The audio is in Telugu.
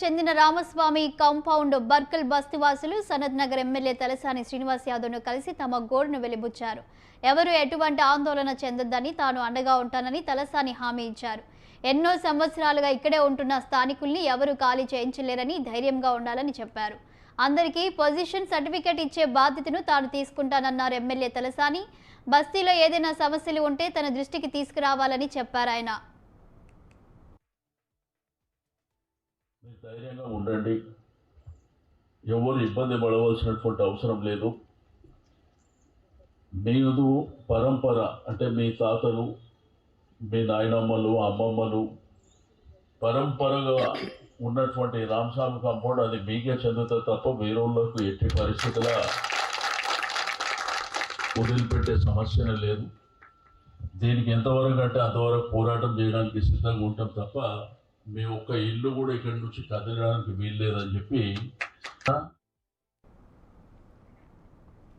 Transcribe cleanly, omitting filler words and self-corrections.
చెందిన రామస్వామి కాంపౌండ్ బర్కల్ బస్తీవాసులు సనత్ నగర్ ఎమ్మెల్యే తలసాని శ్రీనివాస్ యాదవ్ను కలిసి తమ గోడును వెలిబుచ్చారు. ఎవరు ఎటువంటి ఆందోళన చెందొద్దని తాను అండగా ఉంటానని తలసాని హామీ ఇచ్చారు. ఎన్నో సంవత్సరాలుగా ఇక్కడే ఉంటున్న స్థానికుల్ని ఎవరు ఖాళీ చేయించలేరని ధైర్యంగా ఉండాలని చెప్పారు. అందరికీ పొజిషన్ సర్టిఫికెట్ ఇచ్చే బాధ్యతను తాను తీసుకుంటానన్నారు ఎమ్మెల్యే తలసాని. బస్తీలో ఏదైనా సమస్యలు ఉంటే తన దృష్టికి తీసుకురావాలని చెప్పారు ఆయన. ధైర్యంగా ఉండండి, ఎవరు ఇబ్బంది పడవలసినటువంటి అవసరం లేదు. మీదు పరంపర అంటే మీ తాతలు, మీ నాయనమ్మలు, అమ్మమ్మలు పరంపరగా ఉన్నటువంటి రామస్వామి కాంపౌండ్ అది మీకే చెందుతుంది తప్ప వేరేళ్ళకు ఎట్టి పరిస్థితుల వదిలిపెట్టే సమస్యనే లేదు. దీనికి ఎంతవరకు అంటే అంతవరకు పోరాటం చేయడానికి సిద్ధంగా ఉంటాం తప్ప మీ ఒక్క ఇల్లు కూడా ఇక్కడి నుంచి కదలడానికి వీల్లేదని చెప్పి